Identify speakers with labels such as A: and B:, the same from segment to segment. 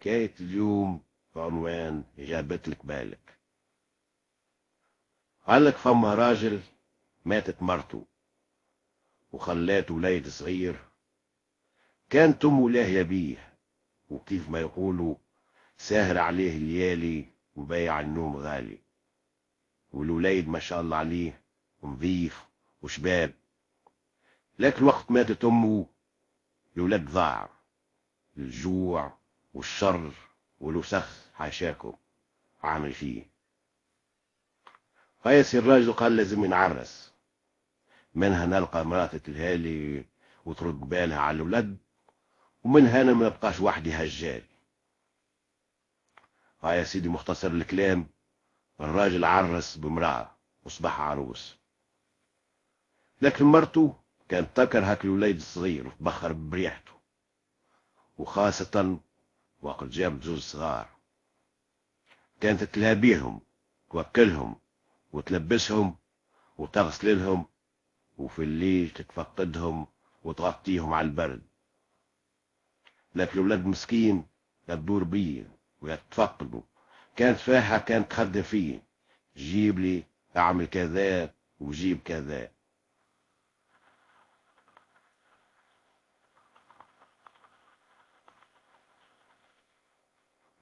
A: حكاية اليوم بعنوان جابت لك بالك. قالك فما راجل ماتت مرته وخلاته وليد صغير، كانت أمه لاهية بيه، وكيف ما يقولوا ساهر عليه الليالي وبايع النوم غالي. والوليد ما شاء الله عليه نظيف وشباب، لكن وقت ماتت أمه الولد ضاع. الجوع والشر والوسخ حاشاكم عامل فيه. فياسي الراجل قال لازم نعرس، منها نلقى مراتة الهالي وترد بالها على الولد، ومنها انا ما نبقاش وحدي هجال. يا سيدي مختصر الكلام، الراجل عرس بامرأة وصبح عروس، لكن مرته كانت تكره الوليد الصغير وتبخر بريحته، وخاصة وقت جاب زوج صغار كانت تلابيهم توكلهم وتلبسهم وتغسل لهم، وفي الليل تتفقدهم وتغطيهم على البرد. لكن الولد مسكين يدور بيه ويتفقده، كانت فاحة كانت تخدم فيه، جيب لي اعمل كذا وجيب كذا.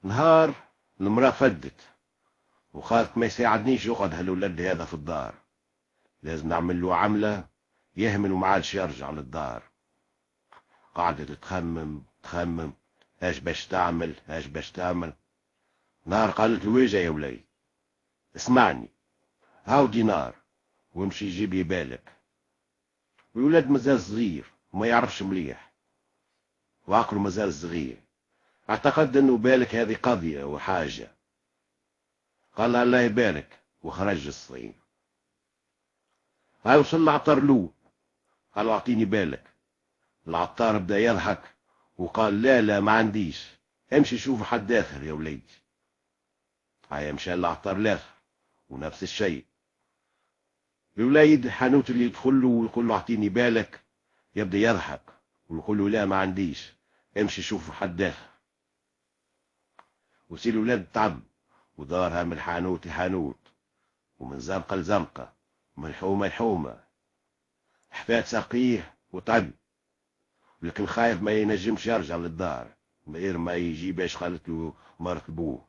A: نهار المرأة فدت وخالت ما يساعدنيش يقعد هالولد هذا في الدار، لازم نعمل له عملة يهمل وما عادش يرجع للدار. قعدت تخمم ايش باش تعمل ايش باش تعمل. نهار قالت له ويجا يا ولي، اسمعني، هاو دينار وامشي جيب لي بالك. الولد مازال صغير وما يعرفش مليح، وعقله مازال صغير، اعتقد انه بالك هذه قضية وحاجة. قال الله يبارك وخرج الصغير. هاي وصل العطار له، قال اعطيني بالك. العطار بدا يضحك وقال لا لا ما عنديش، امشي شوف حد اخر يا وليدي. هاي مشى العطار الاخر ونفس الشيء. الوليد حانوت اللي يدخل له ويقول له اعطيني بالك يبدا يضحك ويقول له لا ما عنديش، امشي شوف حد اخر. وسيل الولاد تعب ودارها من حانوت لحانوت، ومن زنقة لزنقة، ومن حومة لحومة، حفات ساقيه وتعب، لكن خايف ما ينجمش يرجع للدار غير ما يجي باش قالت له مرت بوه.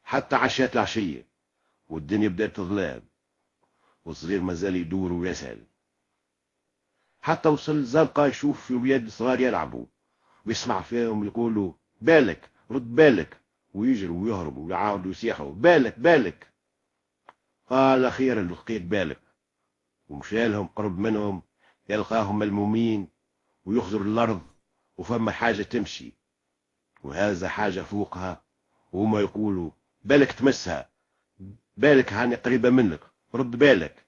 A: حتى عشات العشية والدنيا بدأت تظلام، والصغير مازال يدور ويسأل. حتى وصل الزنقة يشوف في ولاد صغار يلعبوا ويسمع فيهم يقولوا بالك رد بالك، ويجروا ويهربوا ويعاودوا يصيحوا بالك بالك. قال أخيرا لقيت بالك، ومشالهم قرب منهم يلقاهم ملمومين ويخزر الأرض وفما حاجة تمشي وهذا حاجة فوقها، وهما يقولوا بالك تمسها، بالك هاني قريبة منك رد بالك.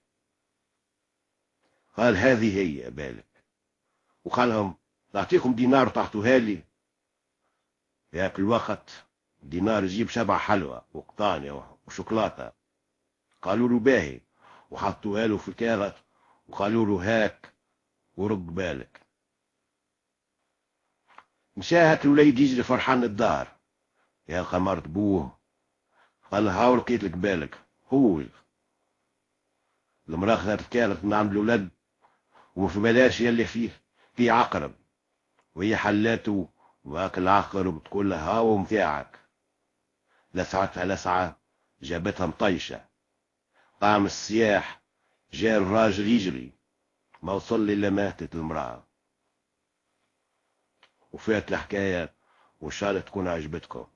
A: قال هذه هي بالك، وقال لهم نعطيكم دينار تعطوها لي. ياك الوقت دينار يجيب 7 حلوى وقطانية وشوكولاتة. قالوا له باهي، وحطوها له في الكارت وقالوا له هاك ورد بالك. مشاهت الوليد يجري فرحان الدار، يلقى مرت بوه. قال هاو لقيت لك بالك هو. المرأة خذت الكارت من عند الولد وفي بلاش يلي فيه عقرب، وهي حلاته واكل العقرب تقول له هاو متاعك. لسعتها لسعة جابتها مطيشة. قام السياح، جاء الراجل يجري، ما وصل إلا ماتت المرأة. وفات الحكاية وإن شاء الله تكون عجبتكم.